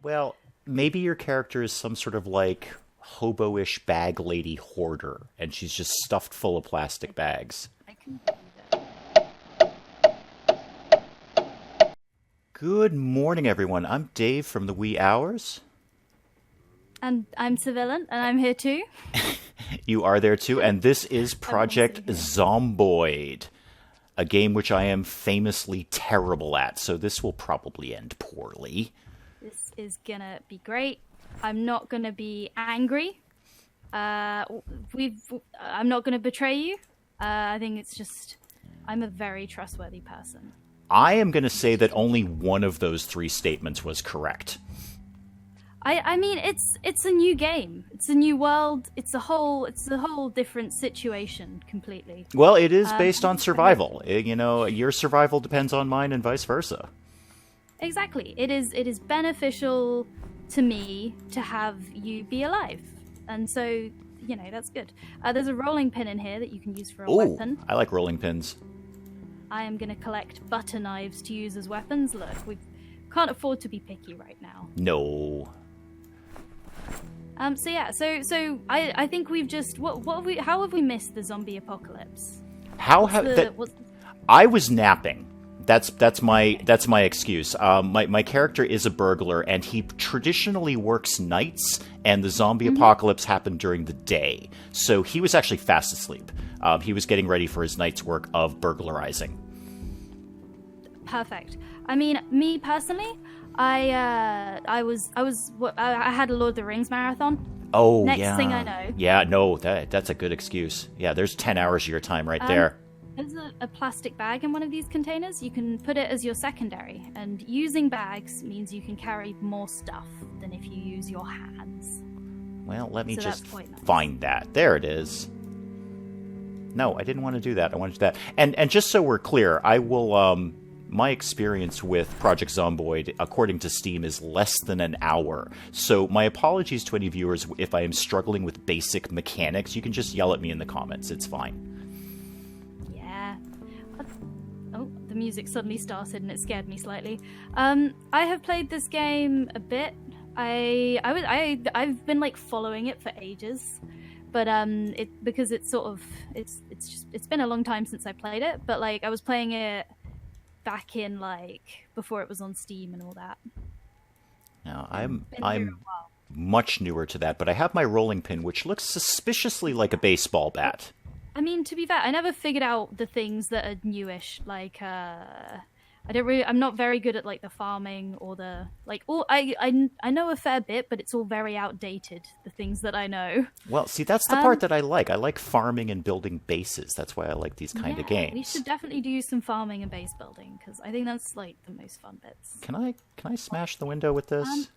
Well, maybe your character is some sort of like hobo-ish bag lady hoarder, and she's just stuffed full of plastic bags. I can do that. Good morning, everyone. I'm Dave from the Wee Hours. And I'm Civillain, and I'm here too. You are there too, and this is Project Zomboid, a game which I am famously terrible at, so this will probably end poorly. This is gonna be great. I'm not gonna be angry. I'm not gonna betray you. I think it's just I'm a very trustworthy person. I am going to say that only one of those three statements was correct. I mean, it's a new game. It's a new world. It's a whole different situation completely. Well, it is based on survival. You know, your survival depends on mine and vice versa. Exactly. It is beneficial to me to have you be alive. And so, you know, that's good. There's a rolling pin in here that you can use for a weapon. I like rolling pins. I am going to collect butter knives to use as weapons. Look, we can't afford to be picky right now. No. So I think we've just how have we missed the zombie apocalypse? I was napping. That's my excuse. My character is a burglar, and he traditionally works nights, and the zombie apocalypse happened during the day. So he was actually fast asleep. He was getting ready for his night's work of burglarizing. Perfect. I mean, me personally, I had a Lord of the Rings marathon. Oh, Next yeah. thing I know. Yeah, no, that's a good excuse. Yeah, there's 10 hours of your time right there. There's a plastic bag in one of these containers. You can put it as your secondary, and using bags means you can carry more stuff than if you use your hands. Well, let me just that's nice. Find that. There it is. No, I didn't want to do that. I wanted to do that. And just so we're clear, I will... my experience with Project Zomboid, according to Steam, is less than an hour. So my apologies to any viewers if I am struggling with basic mechanics. You can just yell at me in the comments. It's fine. Yeah. Oh, the music suddenly started and it scared me slightly. I have played this game a bit. I've been like following it for ages. But because it's been a long time since I played it, but like I was playing it back in like before it was on Steam and all that. Now I'm much newer to that, but I have my rolling pin, which looks suspiciously like a baseball bat. I mean, to be fair, I never figured out the things that are newish. Like, I'm not very good at like the farming or the like. I know a fair bit, but it's all very outdated. The things that I know. Well, see, that's the part that I like. I like farming and building bases. That's why I like these kind of games. We should definitely do some farming and base building because I think that's like the most fun bits. Can I smash the window with this?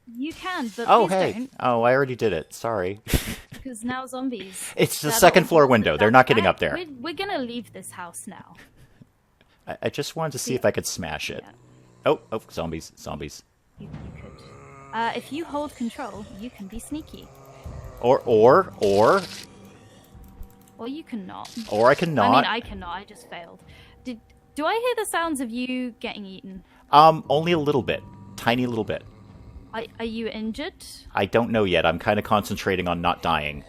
You can, but oh please hey, don't. Oh I already did it. Sorry. Because now zombies. It's the second floor window. They're not getting up there. We're gonna leave this house now. I just wanted to see if I could smash it. Yeah. Oh, zombies. You could. If you hold control, you can be sneaky. Or you cannot. Or I cannot. I mean, I cannot. I just failed. Do I hear the sounds of you getting eaten? Only a little bit. Tiny little bit. Are you injured? I don't know yet. I'm kind of concentrating on not dying.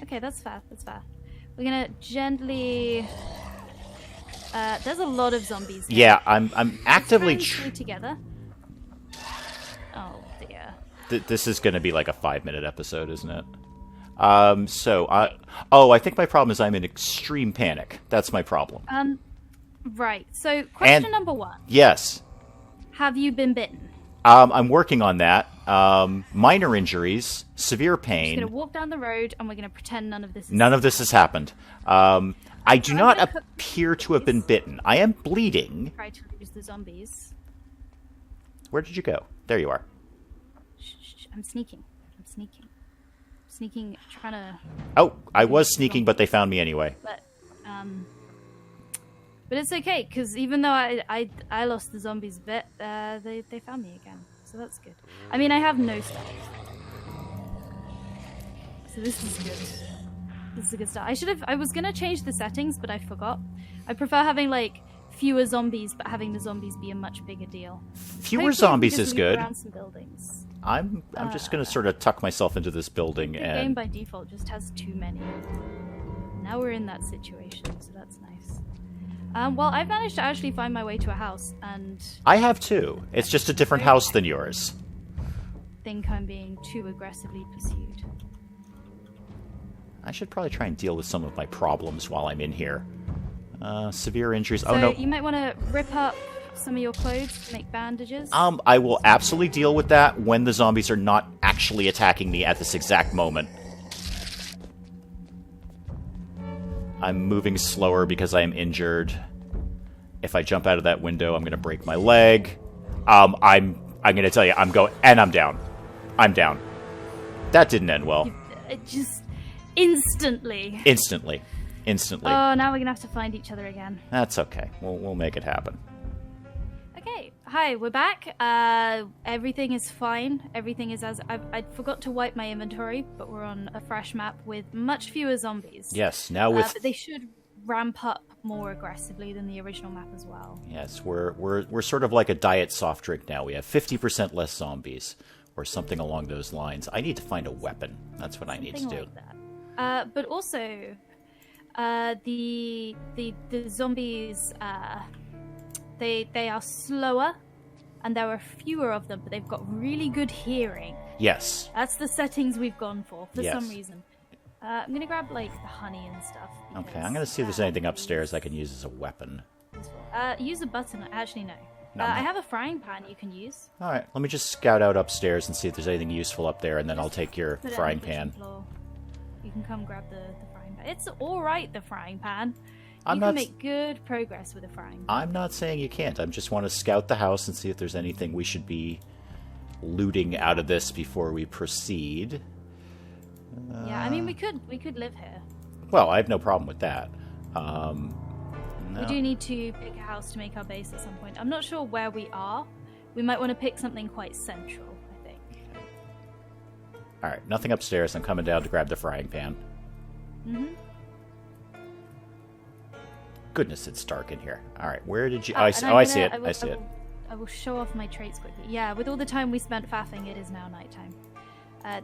Okay, that's fair. We're gonna gently... there's a lot of zombies here. Yeah, I'm actively... together. Oh, dear. This is going to be like a 5-minute episode, isn't it? I think my problem is I'm in extreme panic. That's my problem. Right. So, question number 1. Yes. Have you been bitten? I'm working on that. Minor injuries, severe pain. We're just gonna walk down the road and we're gonna pretend none of this has happened. I do not appear to have been bitten. I am bleeding. Try to lose the zombies. Where did you go? There you are. Shh, I'm sneaking, trying to... Oh, I was sneaking, but they found me anyway. But it's okay, because even though I lost the zombies a bit, they found me again. So that's good. I mean, I have no stuff. So this is good. This is a good start. I was gonna change the settings, but I forgot. I prefer having, like, fewer zombies, but having the zombies be a much bigger deal. Fewer Hopefully zombies we can is just good. loot around some buildings. I'm just going to sort of tuck myself into this building The and... game by default just has too many. Now we're in that situation, so that's nice. Well, I've managed to actually find my way to a house, and... I have too. It's just a different house than yours. Think I'm being too aggressively pursued. I should probably try and deal with some of my problems while I'm in here. Severe injuries. So Oh, no. you might want to rip up some of your clothes to make bandages. I will absolutely deal with that when the zombies are not actually attacking me at this exact moment. I'm moving slower because I am injured. If I jump out of that window, I'm going to break my leg. I'm going to tell you, I'm down. I'm down. That didn't end well. It just instantly. Instantly. Oh, now we're going to have to find each other again. That's okay. We'll make it happen. Okay, hi, we're back. Everything is fine. Everything is as... I forgot to wipe my inventory, but we're on a fresh map with much fewer zombies. Yes, now with... But they should ramp up more aggressively than the original map as well. Yes, we're sort of like a diet soft drink now. We have 50% less zombies, or something along those lines. I need to find a weapon. That's what I need to do. Like that. But also, the zombies... They are slower, and there are fewer of them, but they've got really good hearing. Yes. That's the settings we've gone for Yes. some reason. I'm going to grab, like, the honey and stuff. Okay, I'm going to see if there's anything upstairs I can use as a weapon. Use a button. Actually, no. No, I have a frying pan you can use. All right, let me just scout out upstairs and see if there's anything useful up there, and then I'll take your Put it on frying the kitchen pan. floor. You can come grab the frying pan. It's all right, the frying pan. I'm You not can make good progress with a frying pan. I'm not saying you can't. I just want to scout the house and see if there's anything we should be looting out of this before we proceed. Yeah, I mean, we could live here. Well, I have no problem with that. No. We do need to pick a house to make our base at some point. I'm not sure where we are. We might want to pick something quite central, I think. All right, nothing upstairs. I'm coming down to grab the frying pan. Mm-hmm. Goodness, it's dark in here. All right, where did you... And I see it. I see it. I will show off my traits quickly. Yeah, with all the time we spent faffing, it is now nighttime.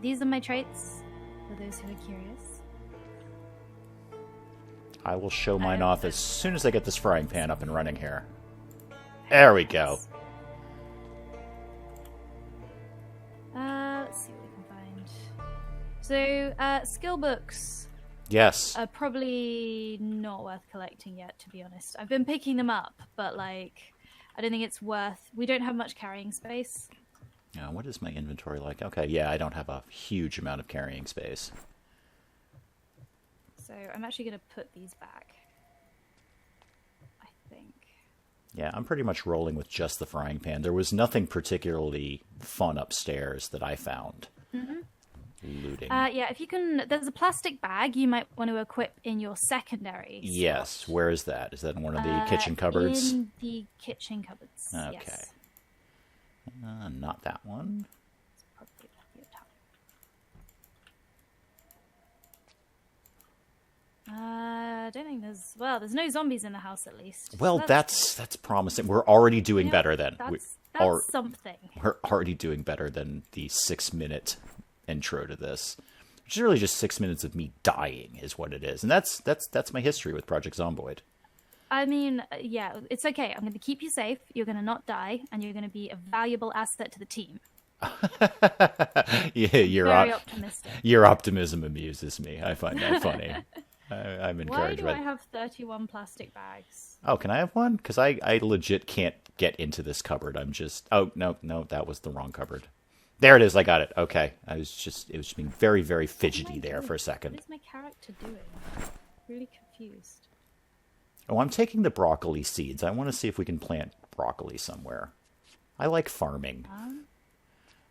These are my traits, for those who are curious. I will show mine off as soon as I get this frying pan up and running here. There we go. Let's see what we can find. So, skill books Yes. are probably not worth collecting yet, to be honest. I've been picking them up, but, like, I don't think it's worth... We don't have much carrying space. What is my inventory like? Okay, yeah, I don't have a huge amount of carrying space. So I'm actually going to put these back, I think. Yeah, I'm pretty much rolling with just the frying pan. There was nothing particularly fun upstairs that I found. Looting. Yeah, if you can... There's a plastic bag you might want to equip in your secondary Yes, slot. where is that? Is that in one of the kitchen cupboards? In the kitchen cupboards, Okay. yes. Not that one. It's probably up top. I don't think there's... Well, there's no zombies in the house, at least. Well, So that's promising. We're already doing better then. That's Or- something. We're already doing better than the 6-minute intro to this. Which is really just 6 minutes of me dying is what it is. And that's my history with Project Zomboid. I mean, yeah, it's okay. I'm going to keep you safe. You're going to not die, and you're going to be a valuable asset to the team. Yeah, Very optimistic. your optimism amuses me. I find that funny. I'm Why encouraged do by I have 31 plastic bags? Oh, can I have one? Because I legit can't get into this cupboard. I'm just... Oh, no, that was the wrong cupboard. There it is. I got it. Okay. It was just being very, very fidgety there for a second. What is my character doing? Really confused. Oh, I'm taking the broccoli seeds. I want to see if we can plant broccoli somewhere. I like farming.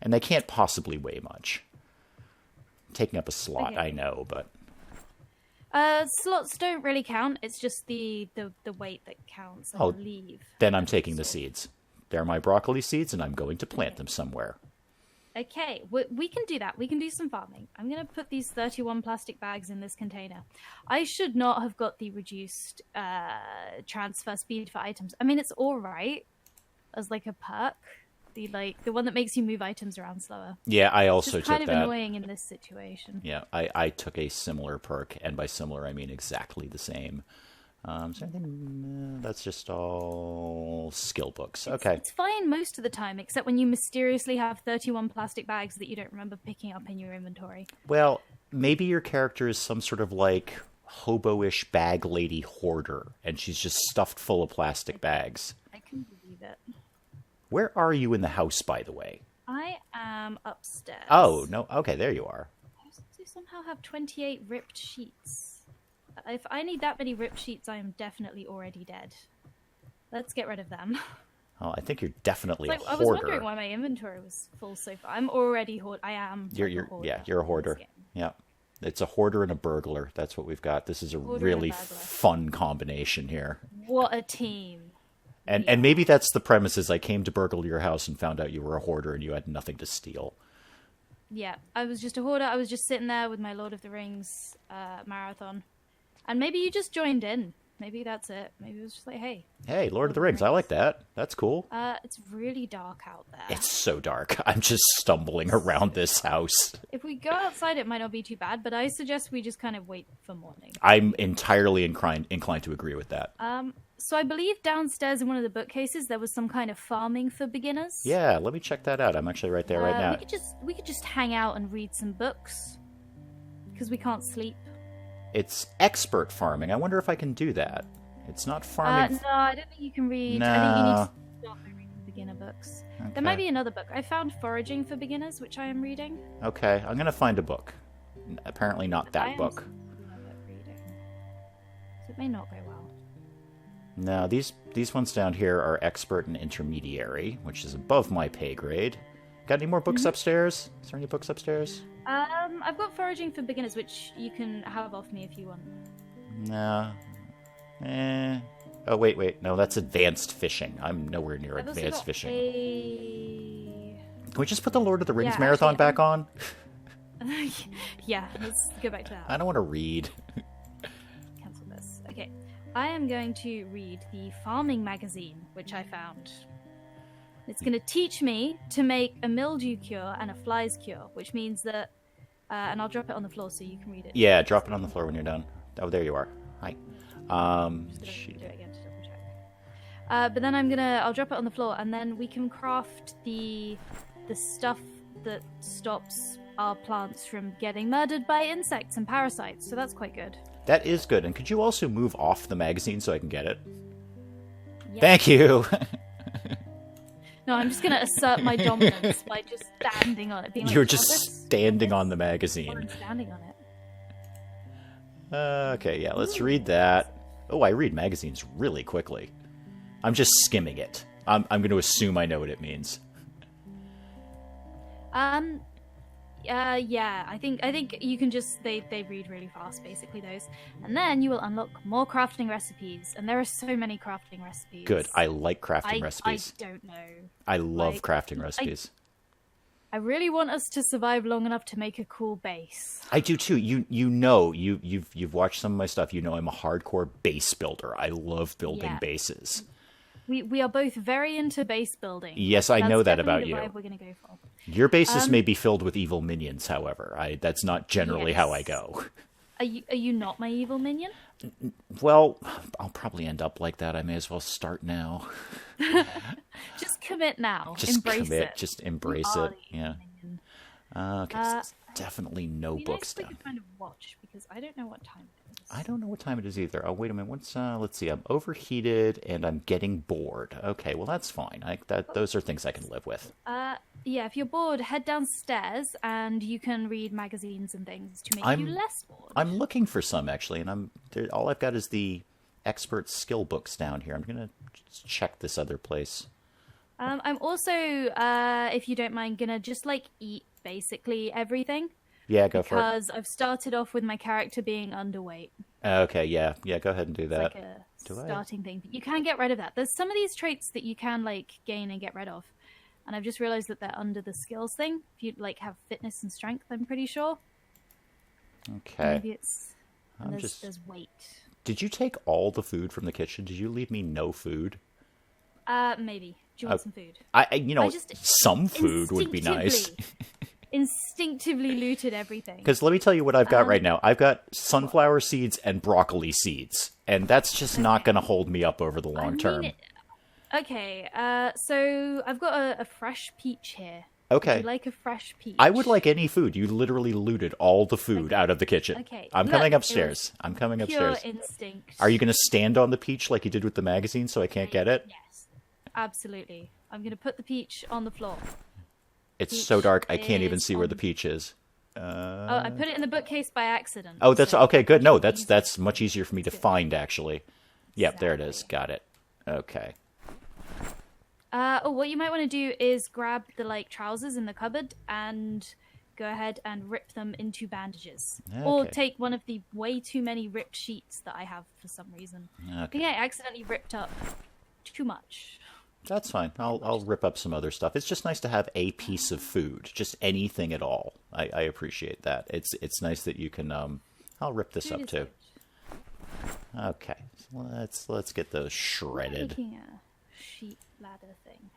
And they can't possibly weigh much. Taking up a slot, Okay. I know, but... Slots don't really count. It's just the weight that counts, I believe. Then I'm taking the seeds. They're my broccoli seeds, and I'm going to plant them somewhere. Okay, we can do that. We can do some farming. I'm going to put these 31 plastic bags in this container. I should not have got the reduced transfer speed for items. I mean, it's all right as like a perk. The one that makes you move items around slower. Yeah, I also took that. It's kind of annoying in this situation. Yeah, I took a similar perk, and by similar I mean exactly the same. So I think that's just all skill books. Okay. It's fine most of the time, except when you mysteriously have 31 plastic bags that you don't remember picking up in your inventory. Well, maybe your character is some sort of like hobo-ish bag lady hoarder, and she's just stuffed full of plastic bags. I can believe it. Where are you in the house, by the way? I am upstairs. Oh, no. Okay, there you are. I somehow have 28 ripped sheets. If I need that many ripped sheets, I am definitely already dead. Let's get rid of them. Oh, I think you're definitely a hoarder. I was wondering why my inventory was full so far. I'm already hoard. I am. You're a hoarder. Yeah, it's a hoarder and a burglar. That's what we've got. This is a hoarder really fun combination here. What a team! And maybe that's the premise: is I came to burgle your house and found out you were a hoarder and you had nothing to steal. Yeah, I was just a hoarder. I was just sitting there with my Lord of the Rings marathon. And maybe you just joined in. Maybe that's it. Maybe it was just like, hey. Hey, Lord of the Rings. I like that. That's cool. It's really dark out there. It's so dark. I'm just stumbling around this house. If we go outside, it might not be too bad, but I suggest we just kind of wait for morning. I'm entirely inclined to agree with that. So I believe downstairs in one of the bookcases there was some kind of farming for beginners. Yeah, let me check that out. I'm actually right there right now. We could just hang out and read some books because we can't sleep. It's expert farming. I wonder if I can do that. It's not farming. No, I don't think you can read. No. I think you need to start by reading beginner books. Okay. There might be another book. I found Foraging for Beginners, which I am reading. Okay, I'm going to find a book. Apparently not that book. Reading. So it may not go well. No, these ones down here are expert and intermediary, which is above my pay grade. Got any more books upstairs? Is there any books upstairs? I've got Foraging for Beginners, which you can have off me if you want. No. Oh, wait. No, that's advanced fishing. I'm nowhere near advanced fishing. Can we just put the Lord of the Rings marathon back on? Yeah, let's go back to that. I don't want to read. Cancel this. Okay. I am going to read the farming magazine, which I found. It's going to teach me to make a mildew cure and a flies cure, which means that... and I'll drop it on the floor so you can read it. Yeah, drop it on the floor when you're done. Oh, there you are. Hi. Just do it again to double check. But then I'll drop it on the floor, and then we can craft the stuff that stops our plants from getting murdered by insects and parasites, so that's quite good. That is good. And could you also move off the magazine so I can get it? Yes. Thank you! No, I'm just going to assert my dominance by just standing on it. Being You're just standing on the magazine. I'm standing on it. Okay, yeah, let's read that. Oh, I read magazines really quickly. I'm just skimming it. I'm going to assume I know what it means. Yeah, I think you can just they read really fast, basically, those. And then you will unlock more crafting recipes, and there are so many crafting recipes. Good. I like crafting recipes. I don't know. I love crafting recipes. I really want us to survive long enough to make a cool base. I do too. You've watched some of my stuff. You know I'm a hardcore base builder. I love building bases. We are both very into base building. Yes, I know that about you. That's definitely the vibe we're going to go for. Your bases may be filled with evil minions, however. That's not generally how I go. Are you not my evil minion? Well, I'll probably end up like that. I may as well start now. Just commit now. Just embrace commit. it. Just embrace it. Yeah. Okay, so there's definitely no books down. down. We can kind of watch, because I don't know what time it is. I don't know what time it is either. Oh, wait a minute. Let's see. I'm overheated and I'm getting bored. Okay, well, that's fine. Those are things I can live with. Yeah, if you're bored, head downstairs and you can read magazines and things to make you less bored. I'm looking for some, actually, and all I've got is the expert skill books down here. I'm going to just check this other place. I'm also, if you don't mind, going to just, eat basically everything. Yeah, go for it. Because I've started off with my character being underweight. Okay, yeah, go ahead and do that. It's like a starting thing. You can get rid of that. There's some of these traits that you can, gain and get rid of. and I've just realized that they're under the skills thing. If you like have fitness and strength, I'm pretty sure. Okay. Maybe it's there's weight. Did you take all the food from the kitchen? Did you leave me no food? Maybe. Do you want some food? Some food would be nice. Instinctively looted everything. Because let me tell you what I've got right now. I've got sunflower seeds and broccoli seeds, and that's just not going to hold me up over the long term. Okay, so I've got a fresh peach here. Okay. Would you like a fresh peach? I would like any food. You literally looted all the food out of the kitchen. Okay. I'm coming upstairs. Pure instinct. Are you going to stand on the peach like you did with the magazine so I can't get it? Yes, absolutely. I'm going to put the peach on the floor. It's so dark, I can't even see where the peach is. I put it in the bookcase by accident. Oh, that's okay. Good. No, that's much easier for me to find, actually. Yep, there it is. Got it. Okay. What you might want to do is grab the trousers in the cupboard and go ahead and rip them into bandages, or take one of the way too many ripped sheets that I have for some reason. Okay. I think I accidentally ripped up too much. That's fine. I'll rip up some other stuff. It's just nice to have a piece of food, just anything at all. I appreciate that. It's nice that you can. I'll rip this up too. Okay, so let's get those shredded. I'm making a sheet ladder thing.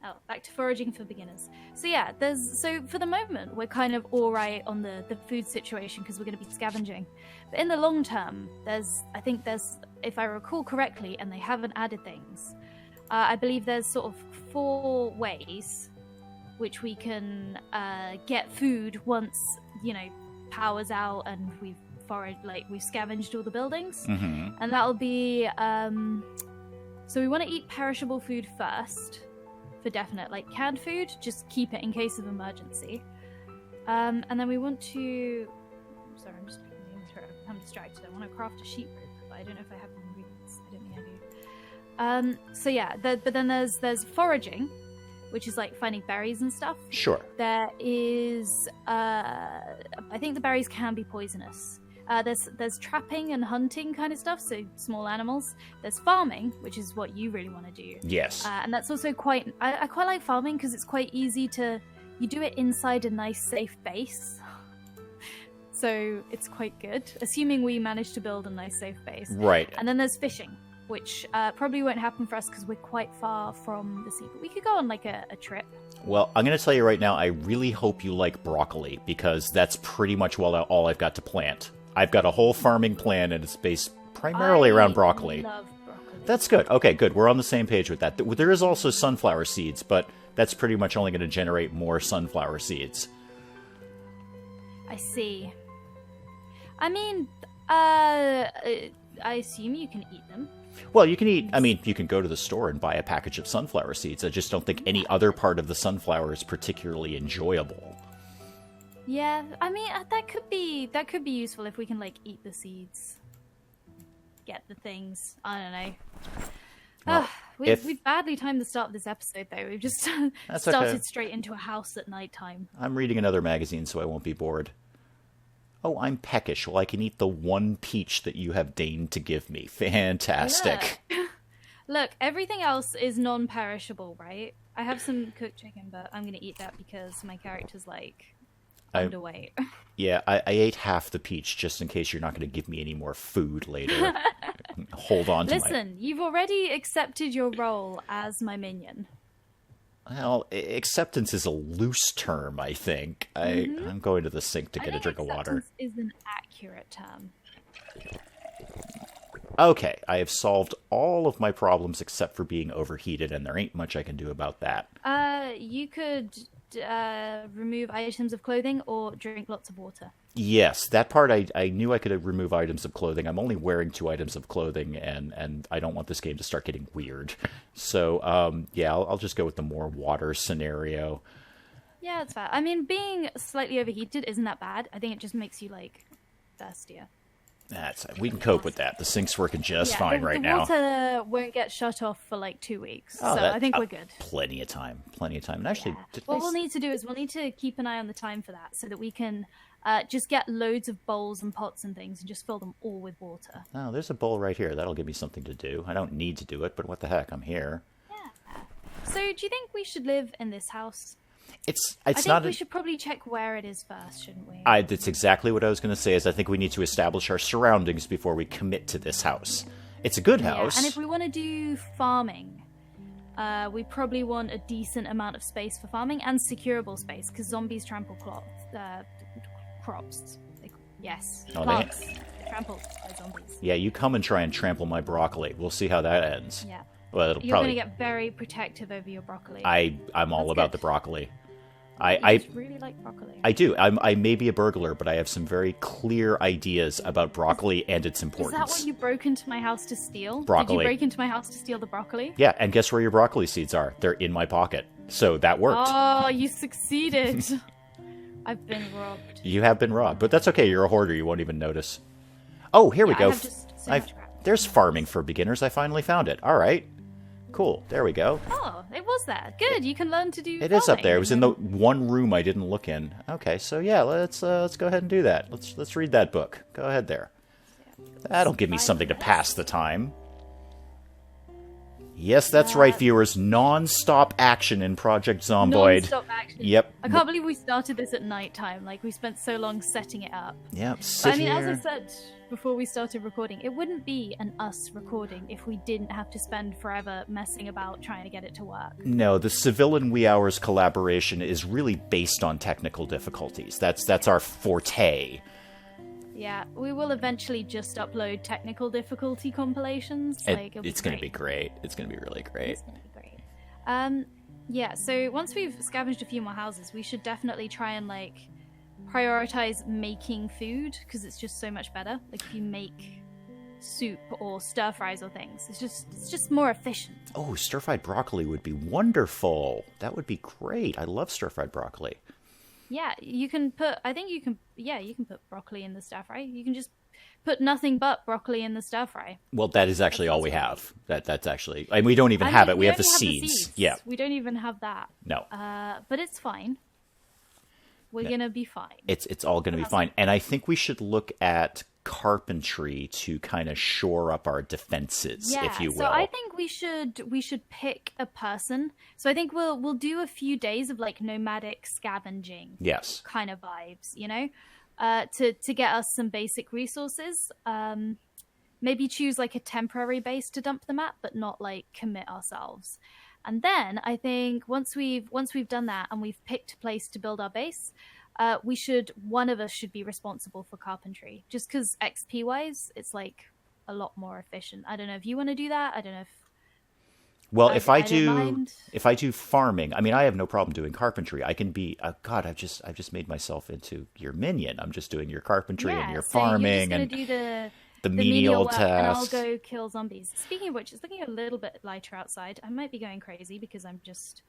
Oh, back to foraging for beginners. So yeah, so for the moment we're kind of all right on the food situation because we're going to be scavenging. But in the long term, I think there's, if I recall correctly, and they haven't added things. I believe there's sort of 4 ways which we can get food once, power's out and we've we've scavenged all the buildings. Mm-hmm. And that'll be, so we want to eat perishable food first, for definite. Like canned food, just keep it in case of emergency. And then we want to, sorry, I'm distracted. I want to craft a sheep rib, but I don't know if I have the ingredients. I don't think I do. So yeah, but then there's foraging, which is like finding berries and stuff. Sure. There is, I think the berries can be poisonous. There's trapping and hunting kind of stuff, so small animals. There's farming, which is what you really want to do. Yes. And that's also quite, I quite like farming because it's quite easy you do it inside a nice safe base. So it's quite good, assuming we manage to build a nice safe base. Right. And then there's fishing, which probably won't happen for us because we're quite far from the sea. But we could go on like a trip. Well, I'm going to tell you right now, I really hope you like broccoli because that's pretty much all I've got to plant. I've got a whole farming plan and it's based primarily around broccoli. I love broccoli. That's good. Okay, good. We're on the same page with that. There is also sunflower seeds, but that's pretty much only going to generate more sunflower seeds. I see. I mean, I assume you can eat them. Well, you can eat, you can go to the store and buy a package of sunflower seeds. I just don't think any other part of the sunflower is particularly enjoyable. Yeah, that could be useful if we can eat the seeds. Get the things. I don't know. Well, we've badly timed the start of this episode though. We've just started straight into a house at night time. I'm reading another magazine so I won't be bored. Oh, I'm peckish. Well, I can eat the one peach that you have deigned to give me. Fantastic. Look, everything else is non-perishable, right? I have some cooked chicken, but I'm going to eat that because my character's underweight. Yeah, I ate half the peach just in case you're not going to give me any more food later. Hold on to Listen, you've already accepted your role as my minion. Well, acceptance is a loose term, I think. I'm going to the sink to get a drink of water. Acceptance is an accurate term. Okay, I have solved all of my problems except for being overheated, and there ain't much I can do about that. You could remove items of clothing or drink lots of water. Yes, that part I knew I could remove items of clothing. I'm only wearing 2 items of clothing, and I don't want this game to start getting weird. So, yeah, I'll just go with the more water scenario. Yeah, that's fair. Being slightly overheated isn't that bad. I think it just makes you, thirstier. We can cope with that. The sink's working just fine right now. The water won't get shut off for 2 weeks, so I think we're good. Plenty of time. And actually, what we'll need to do is we'll need to keep an eye on the time for that, so that we can just get loads of bowls and pots and things and just fill them all with water. Oh, there's a bowl right here. That'll give me something to do. I don't need to do it, but what the heck? I'm here. Yeah. So, do you think we should live in this house? It's I think not. we should probably check where it is first, shouldn't we? That's exactly what I was going to say. Is I think we need to establish our surroundings before we commit to this house. It's a good house. Yeah, and if we want to do farming, we probably want a decent amount of space for farming and securable space because zombies trample crops. Yes, plants. They're trampled by zombies. Yeah, you come and try and trample my broccoli. We'll see how that ends. Yeah. Well, it'll You're probably. going to get very protective over your broccoli. I'm all That's about good. the broccoli. I just really like broccoli. I do. I may be a burglar, but I have some very clear ideas about broccoli and its Is importance. that what you broke into my house to steal? Broccoli. Did you break into my house to steal the broccoli? Yeah, and guess where your broccoli seeds are? They're in my pocket. So that worked. Oh, you succeeded. I've been robbed. You have been robbed, but that's okay. You're a hoarder. You won't even notice. Oh, here we I go. have just so much crap. There's farming for beginners. I finally found it. All right. Cool. There we go. Oh, it was there. Good. You can learn to do. It is up farming. there. It was in the one room I didn't look in. Okay, so yeah, let's go ahead and do that. Let's read that book. Go ahead there. That'll give me something to pass the time. Yes, that's right, viewers. Non-stop action in Project Zomboid. Non-stop action. Yep. I can't believe we started this at night time. Like we spent so long setting it up. Yep. But, I mean, as I said before we started recording, it wouldn't be an us recording if we didn't have to spend forever messing about trying to get it to work. No, the Civillain Wee Hours collaboration is really based on technical difficulties. That's our forte. Yeah, we will eventually just upload technical difficulty compilations. It's going to be great. It's going to be really great. It's going to be great. Yeah, so once we've scavenged a few more houses, we should definitely try and, prioritize making food, because it's just so much better. Like, if you make soup or stir-fries or things, it's just more efficient. Oh, stir-fried broccoli would be wonderful. That would be great. I love stir-fried broccoli. Yeah, you can put broccoli in the stir fry. You can just put nothing but broccoli in the stir fry. Well, that is actually all we have. That's actually, I mean, we don't even have it. We have the seeds. Yeah. We don't even have that. No. But it's fine. We're gonna be fine. It's all gonna be fine. And I think we should look at carpentry to kind of shore up our defenses, if you will. So I think we should pick a person. So I think we'll do a few days of nomadic scavenging. Yes. Kind of vibes, to get us some basic resources. Maybe choose a temporary base to dump them at, but not commit ourselves. And then I think once we've done that and we've picked a place to build our base, one of us should be responsible for carpentry. Just because XP wise, it's a lot more efficient. I don't know if you want to do that. I don't know if. Well, if I do farming, I mean, I have no problem doing carpentry. I can be. God, I've just made myself into your minion. I'm just doing your carpentry and your farming you're and do the menial work, and I'll tasks. go kill zombies. Speaking of which, it's looking a little bit lighter outside. I might be going crazy because I'm just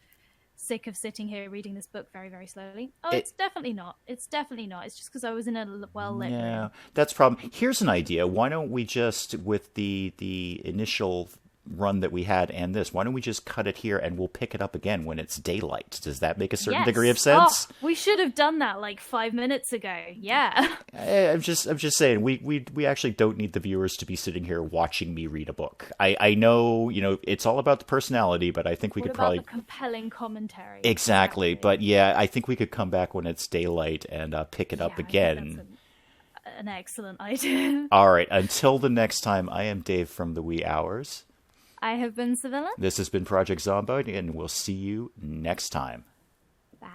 sick of sitting here reading this book very, very slowly. Oh, it's definitely not. It's definitely not. It's just because I was in a well-lit room. That's a problem. Here's an idea. Why don't we just, with the initial run that we had and this, why don't we just cut it here and we'll pick it up again when it's daylight? Does that make a certain degree of sense? Oh, we should have done that 5 minutes ago. Yeah. I'm just saying we actually don't need the viewers to be sitting here watching me read a book. I know, it's all about the personality, but I think we could probably the compelling commentary. Exactly. But yeah, I think we could come back when it's daylight and pick it up again. That's an excellent idea. All right, until the next time, I am Dave from the Wee Hours. I have been Civillain. This has been Project Zomboid, and we'll see you next time. Bye.